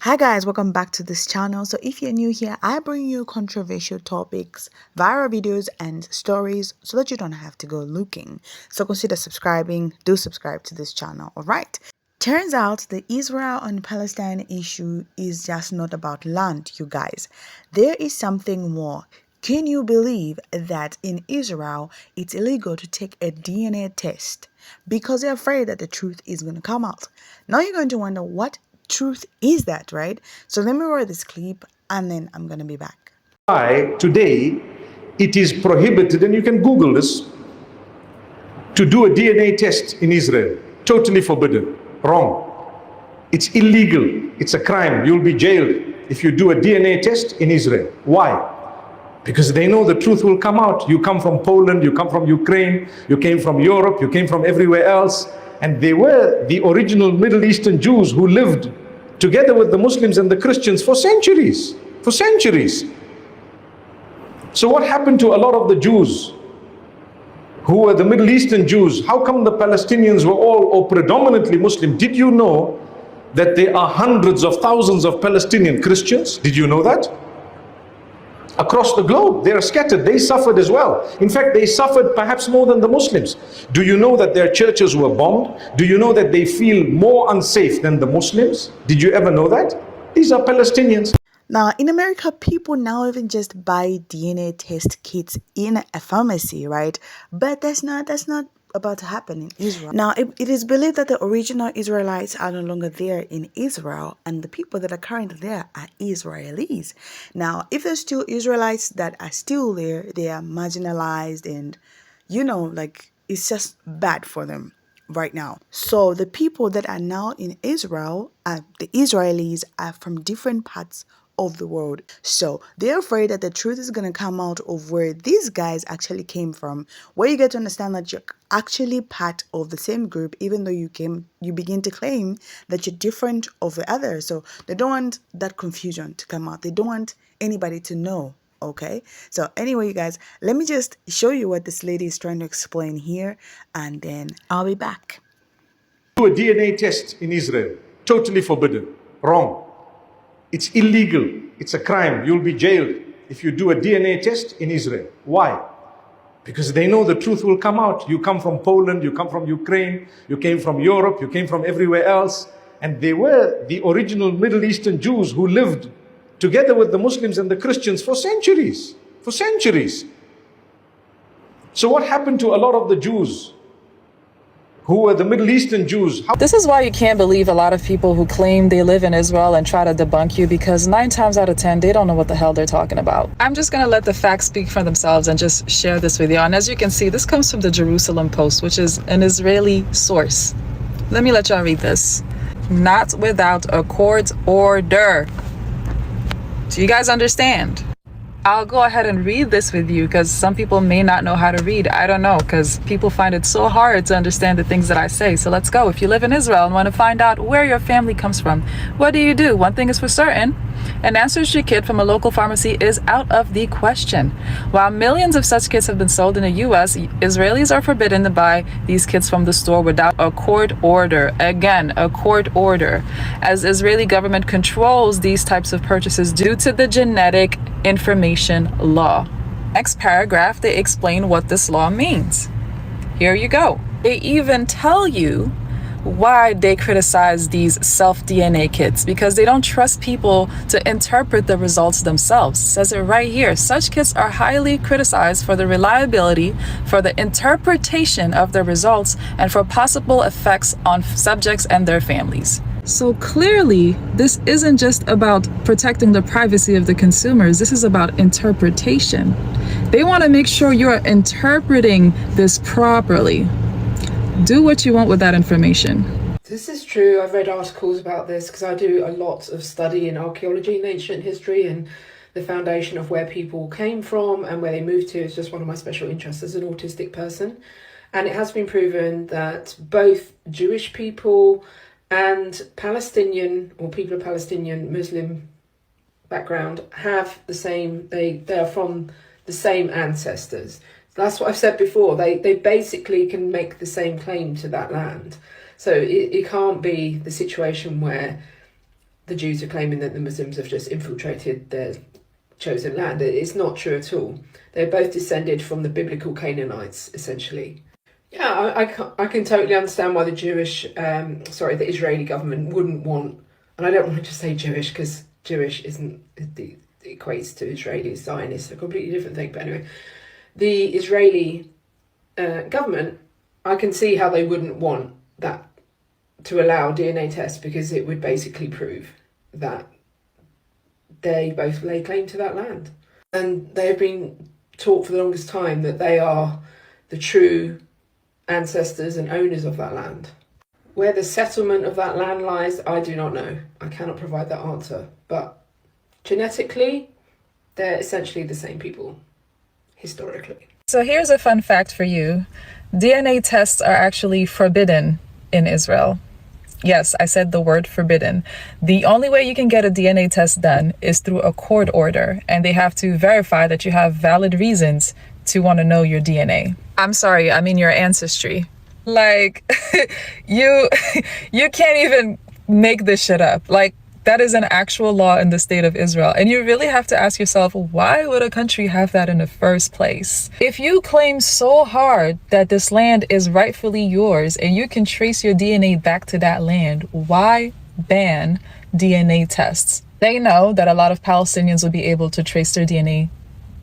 Hi guys, welcome back to this channel. So if you're new here, I bring you controversial topics, viral videos and stories so that you don't have to go looking. So consider subscribing. Do subscribe to this channel. All right. Turns out the Israel and Palestine issue is just not about land, you guys. There is something more. Can you believe that in Israel, it's illegal to take a DNA test because they're afraid that the truth is going to come out? Now you're going to wonder, what truth is that, right? So let me roll this clip and then I'm going to be back. Why today it is prohibited, and you can Google this, to do a DNA test in Israel. Totally forbidden. Wrong. It's illegal. It's a crime. You'll be jailed if you do a DNA test in Israel. Why? Because they know the truth will come out. You come from Poland, you come from Ukraine, you came from Europe, you came from everywhere else. And they were the original Middle Eastern Jews who lived together with the Muslims and the Christians for centuries. For centuries. So what happened to a lot of the Jews who were the Middle Eastern Jews? How come the Palestinians were all or predominantly Muslim? Did you know that there are hundreds of thousands of Palestinian Christians? Did you know that? Across the globe, they are scattered. They suffered as well. In fact, they suffered perhaps more than the Muslims. Do you know that their churches were bombed? Do you know that they feel more unsafe than the Muslims? Did you ever know that? These are Palestinians. Now, in America, people now even just buy DNA test kits in a pharmacy, right? But that's not about to happen in Israel. Now, it is believed that the original Israelites are no longer there in Israel, and the people that are currently there are Israelis. Now, if there's still Israelites that are still there, they are marginalized and, like, it's just bad for them right now. So the people that are now in Israel, the Israelis, are from different parts of the world. So they're afraid that the truth is going to come out of where these guys actually came from, where you get to understand that you're actually part of the same group, even though you begin to claim that you're different of the others. So they don't want that confusion to come out. They don't want anybody to know. Okay, so anyway, you guys, let me just show you what this lady is trying to explain here, and then I'll be back. Do a DNA test in Israel. Totally forbidden. Wrong. It's illegal. It's a crime. You'll be jailed if you do a DNA test in Israel. Why? Because they know the truth will come out. You come from Poland, you come from Ukraine, you came from Europe, you came from everywhere else. And they were the original Middle Eastern Jews who lived together with the Muslims and the Christians for centuries. For centuries. So what happened to a lot of the Jews who were the Middle Eastern Jews? This is why you can't believe a lot of people who claim they live in Israel and try to debunk you, because 9 times out of 10, they don't know what the hell they're talking about. I'm just going to let the facts speak for themselves and just share this with you. And as you can see, this comes from the Jerusalem Post, which is an Israeli source. Let me let y'all read this. Not without a court order. Do you guys understand? I'll go ahead and read this with you because some people may not know how to read. I don't know, because people find it so hard to understand the things that I say. So let's go. If you live in Israel and want to find out where your family comes from, what do? One thing is for certain. An ancestry kit from a local pharmacy is out of the question. While millions of such kits have been sold in the U.S., Israelis are forbidden to buy these kits from the store without a court order. Again, a court order, as Israeli government controls these types of purchases due to the genetic information law. Next paragraph, they explain what this law means. Here you go. They even tell you why they criticize these self-DNA kits, because they don't trust people to interpret the results themselves. It says it right here. Such kits are highly criticized for the reliability, for the interpretation of the results, and for possible effects on subjects and their families. So clearly, this isn't just about protecting the privacy of the consumers. This is about interpretation. They want to make sure you're interpreting this properly. Do what you want with that information. This is true. I've read articles about this because I do a lot of study in archaeology and ancient history, and the foundation of where people came from and where they moved to is just one of my special interests as an autistic person. And it has been proven that both Jewish people and Palestinian, or people of Palestinian Muslim background, have the same, they are from the same ancestors. That's what I've said before. They basically can make the same claim to that land. So it can't be the situation where the Jews are claiming that the Muslims have just infiltrated their chosen land. It's not true at all. They're both descended from the biblical Canaanites, essentially. Yeah, I can totally understand why the the Israeli government wouldn't want, and I don't want to just say Jewish because Jewish isn't, it equates to Israeli Zionist, a completely different thing. But anyway, the Israeli government, I can see how they wouldn't want that to allow DNA tests, because it would basically prove that they both lay claim to that land. And they have been taught for the longest time that they are the true ancestors and owners of that land. Where the settlement of that land lies, I do not know. I cannot provide that answer. But genetically, they're essentially the same people, historically. So here's a fun fact for you. DNA tests are actually forbidden in Israel. Yes, I said the word forbidden. The only way you can get a DNA test done is through a court order, and they have to verify that you have valid reasons to want to know your DNA. I'm sorry, I mean your ancestry. Like, you can't even make this shit up. Like, that is an actual law in the state of Israel. And you really have to ask yourself, why would a country have that in the first place? If you claim so hard that this land is rightfully yours and you can trace your DNA back to that land, why ban DNA tests? They know that a lot of Palestinians will be able to trace their DNA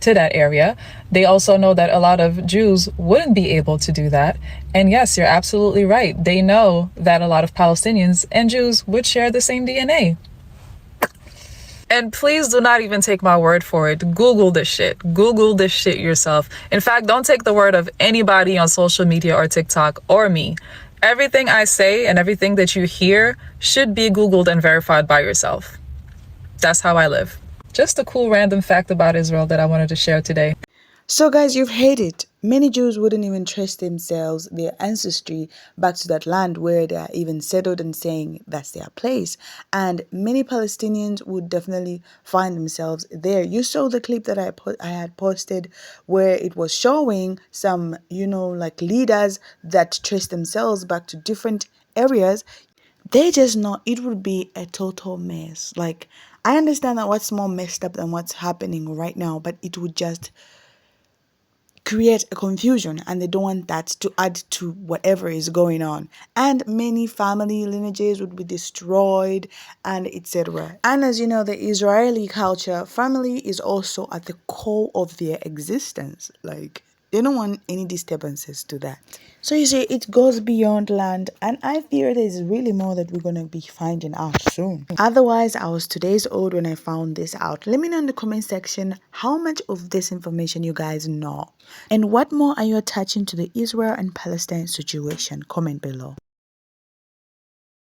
to that area. They also know that a lot of Jews wouldn't be able to do that. And yes, you're absolutely right. They know that a lot of Palestinians and Jews would share the same DNA. And please do not even take my word for it. Google this shit. Google this shit yourself. In fact, don't take the word of anybody on social media or TikTok or me. Everything I say and everything that you hear should be Googled and verified by yourself. That's how I live. Just a cool random fact about Israel that I wanted to share today. So guys, you've heard it. Many Jews wouldn't even trace themselves, their ancestry, back to that land where they are even settled and saying that's their place. And many Palestinians would definitely find themselves there. You saw the clip that I had posted where it was showing some, like leaders that trace themselves back to different areas. They just know it would be a total mess. Like, I understand that what's more messed up than what's happening right now, but it would just create a confusion, and they don't want that to add to whatever is going on, and many family lineages would be destroyed, and etc. And as you know, the Israeli culture, family is also at the core of their existence. Like, they don't want any disturbances to that. So you see, it goes beyond land, and I fear there's really more that we're going to be finding out soon. Otherwise, I was 2 days old when I found this out. Let me know in the comment section how much of this information you guys know. And what more are you attaching to the Israel and Palestine situation? Comment below.